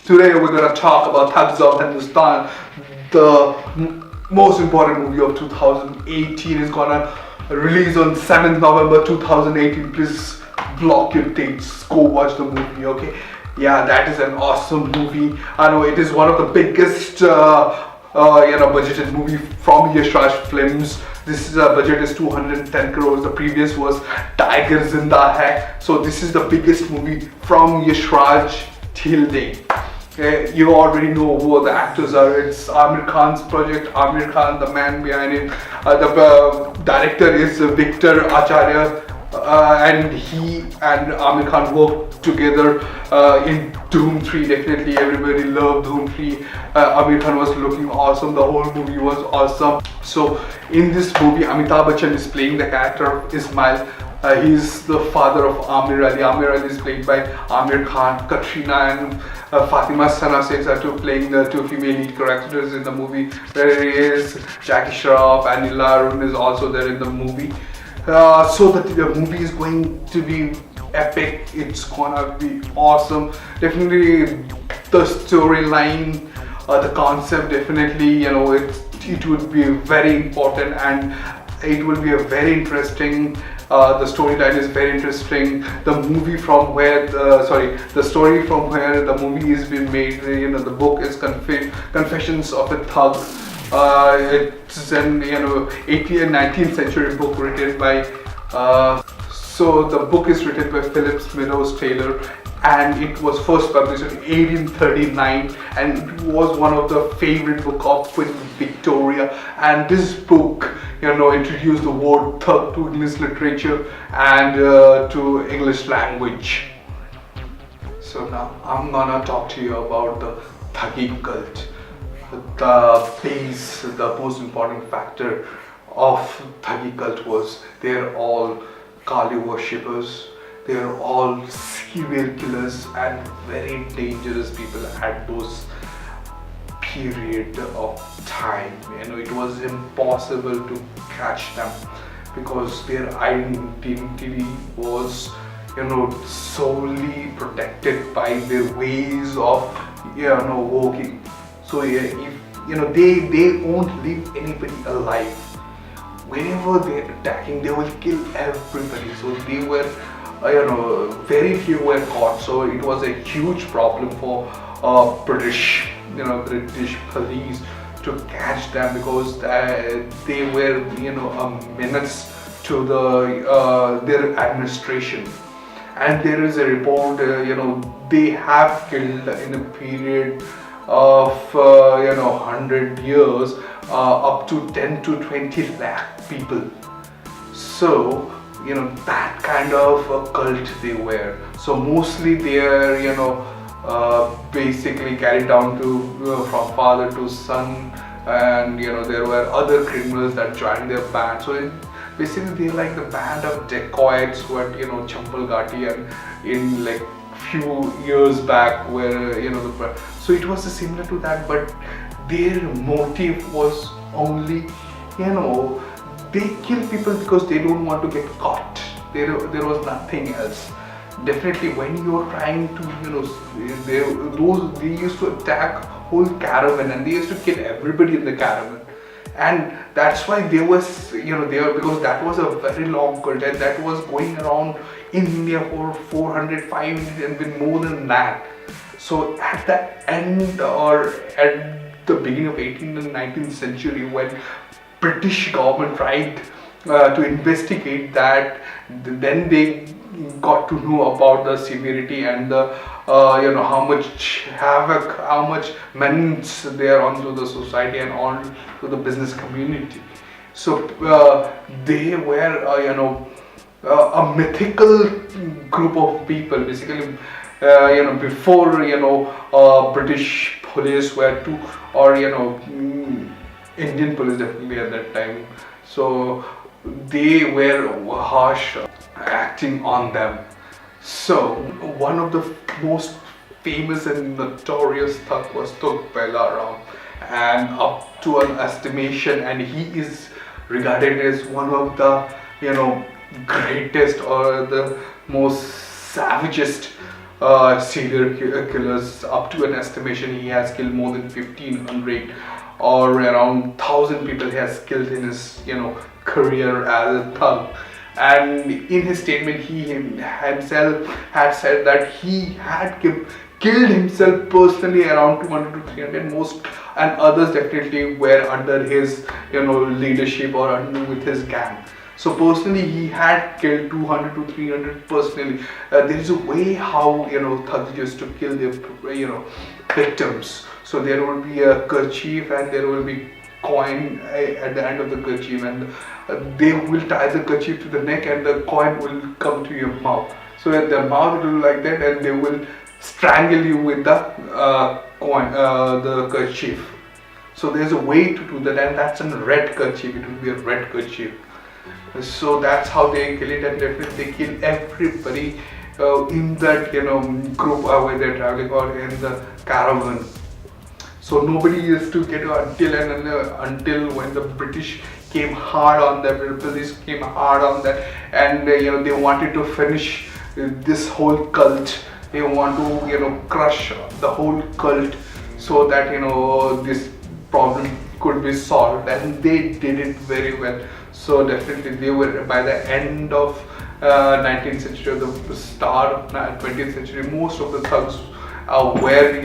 Today we're gonna talk about Thugs of Hindostan, the most important movie of 2018. Is gonna release on 7th November 2018. Please block your dates. Go watch the movie, okay? Yeah, that is an awesome movie. I know it is one of the biggest budgeted movie from Yash Raj Films. This budget is 210 crores. The previous was Tiger Zinda Hai. So this is the biggest movie from Yash Raj till date. You already know who the actors are. It's Aamir Khan's project. Aamir Khan, the man behind it. The director is Victor Acharya, and he and Aamir Khan worked together in Dhoom 3. Definitely everybody loved Dhoom 3. Aamir Khan was looking awesome. The whole movie was awesome. So in this movie, Amitabh Bachchan is playing the character of Ismail. He's the father of Aamir Ali. Aamir Ali is played by Aamir Khan. Katrina and Fatima are playing the two female lead characters in the movie. There is Jackie Shroff and Nila Arun is also there in the movie. So the movie is going to be epic. It's gonna be awesome. Definitely the storyline, the concept, definitely it would be very important and it will be a very interesting. The storyline is very interesting. The movie from where the story from where the movie is being made. The book is Confessions of a Thug. It's an 18th and 19th century book written by. So the book is written by Philip Meadows Taylor, and it was first published in 1839, and it was one of the favorite book of Queen Victoria. And this book introduced the word thug to English literature and to English language. So now I'm gonna talk to you about the Thuggy cult. The most important factor of Thuggy cult was they're all Kali worshippers. They are all serial killers and very dangerous people at those period of time. It was impossible to catch them because their identity was solely protected by their ways of working. So if they won't leave anybody alive. Whenever they're attacking, they will kill everybody. So they were very few were caught. So it was a huge problem for British police to catch them because they were a menace to their administration. And there is a report they have killed in a period of 100 years up to 10 to 20 lakh people. So that kind of a cult they were. So mostly they are basically carried down to from father to son, and there were other criminals that joined their band. So basically they're like the band of dacoits who had Champal Ghati and in like few years back where so it was similar to that, but their motive was only they kill people because they don't want to get caught. There was nothing else. Definitely when you're trying to they used to attack whole caravan and they used to kill everybody in the caravan. And that's why there was there, because that was a very long cult and that was going around in India for 400, 500 and even more than that. So at the end or at the beginning of 18th and 19th century, when British government tried to investigate that, then they got to know about the severity and the how much havoc, how much menace they are onto the society and on to the business community. So they were a mythical group of people. Basically, before British police were to, or Indian police definitely at that time. So they were harsh acting on them. So one of the most famous and notorious thug was Thug Ram, and up to an estimation, and he is regarded as one of the greatest or the most savagest serial killers. Up to an estimation, he has killed more than 1,500 or around 1,000 people he has killed in his career as a thug. And in his statement, he himself had said that he had killed himself personally around 200 to 300 most, and others definitely were under his leadership or under with his gang. So personally, he had killed 200 to 300 personally. There is a way how thugs used to kill their victims. So there will be a kerchief and there will be coin at the end of the kerchief, and they will tie the kerchief to the neck and the coin will come to your mouth. So at the mouth it will like that, and they will strangle you with the coin, the kerchief. So there's a way to do that, and that's a red kerchief. It will be a red kerchief. So that's how they kill it, and definitely they kill everybody in that group where they're traveling or in the caravan. So nobody used to get until when the British came hard on them, the police came hard on that, and they wanted to finish this whole cult. They want to crush the whole cult so that this problem could be solved, and they did it very well. So definitely they were, by the end of 19th century or the start of 20th century, most of the thugs were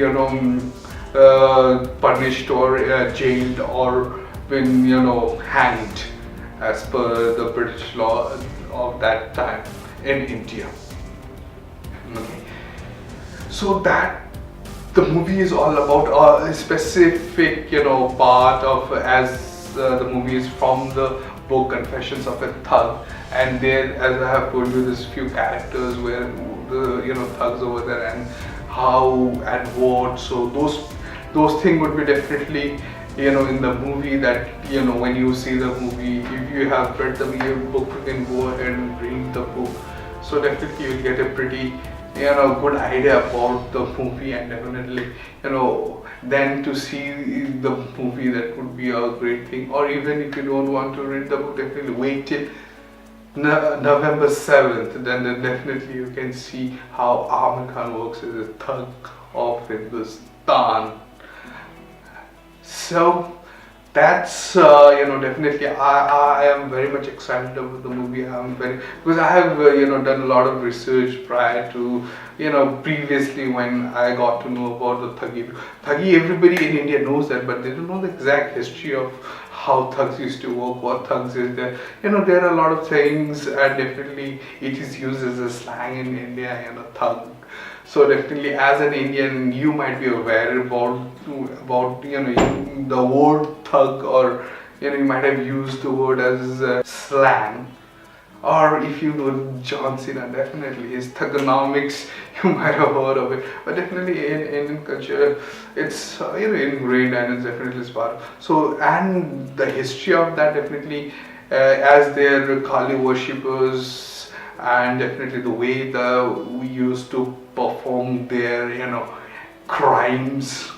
punished or jailed or been hanged as per the British law of that time in India. Okay. So that the movie is all about a specific part of, as the movie is from the book Confessions of a Thug, and there, as I have told you, there's few characters where the thugs over there and how and what. So those things would be definitely in the movie, that when you see the movie, if you have read the book, you can go ahead and read the book. So definitely you'll get a pretty good idea about the movie, and definitely then to see the movie, that would be a great thing. Or even if you don't want to read the book, definitely wait till November 7th, then definitely you can see how Aamir Khan works as a thug of Hindustan. So that's definitely I am very much excited about the movie. Because I have done a lot of research prior to previously, when I got to know about the thuggy. Everybody in India knows that, but they don't know the exact history of how thugs used to work, what thugs is there. There are a lot of things, and definitely it is used as a slang in India, thug. So definitely, as an Indian, you might be aware about the word thug, or you might have used the word as slang. Or if you know John Cena, definitely his thugonomics, you might have heard of it. But definitely in Indian culture, it's ingrained, and it's definitely part of. So, and the history of that, definitely as their Kali worshippers, and definitely the way we used to perform their crimes.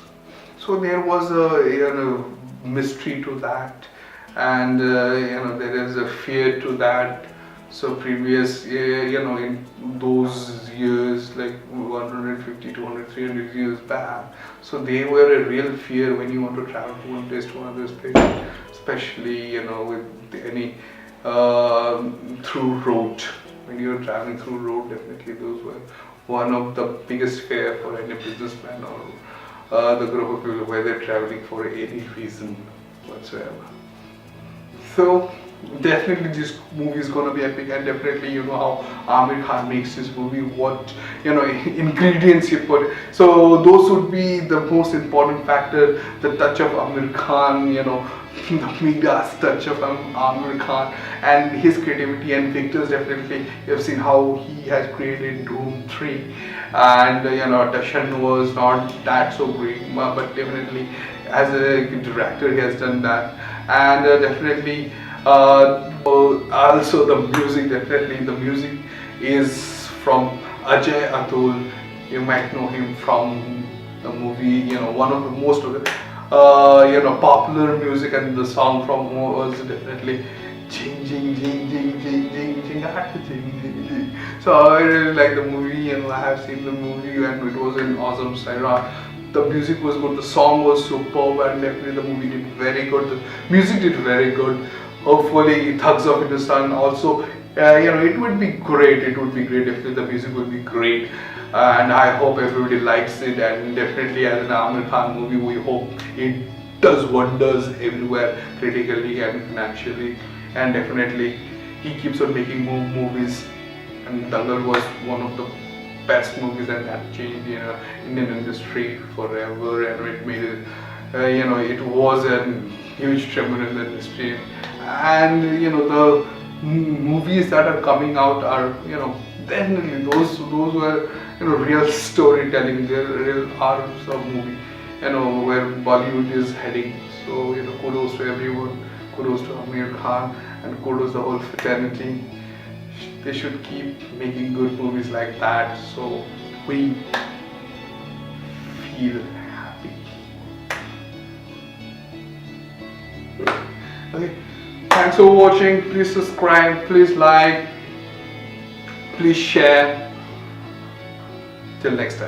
So there was a mystery to that, and there is a fear to that. So previous, in those years, like 150, 200, 300 years back, so they were a real fear when you want to travel from one place to another place, especially with any through road. When you're traveling through road, definitely those were one of the biggest fear for any businessman or the group of people where they're traveling for any reason whatsoever. So definitely this movie is going to be epic, and definitely how Aamir Khan makes this movie, what ingredients he put. So those would be the most important factor, the touch of Aamir Khan, the Midas touch of Aamir Khan, and his creativity. And Victor's, definitely you have seen how he has created Doom 3, and Dashan was not that so great, but definitely as a director he has done that. And definitely also the music, definitely the music is from Ajay Atul. You might know him from the movie, one of the most of the popular music, and the song from was definitely Jing Jing Jing Jing Jing Jing Jing Jing Jing Jing. So I really like the movie, and I have seen the movie, and it was an awesome siren. The music was good, the song was superb, and definitely the movie did very good. The music did very good. Hopefully, Thugs of Hindostan also, it would be great. It would be great if the music would be great, and I hope everybody likes it. And definitely, as an Aamir Khan movie, we hope it does wonders everywhere, critically and financially. And definitely, he keeps on making more movies. And Dangal was one of the best movies, and that changed Indian industry forever, and it made it it was a huge tremor in the industry. And the movies that are coming out are definitely those were real storytelling. They're real arts of movie, where Bollywood is heading. So kudos to everyone, kudos to Aamir Khan, and kudos to the whole fraternity. They should keep making good movies like that, so we feel happy. Okay, thanks for watching. Please subscribe, please like, please share. Till next time.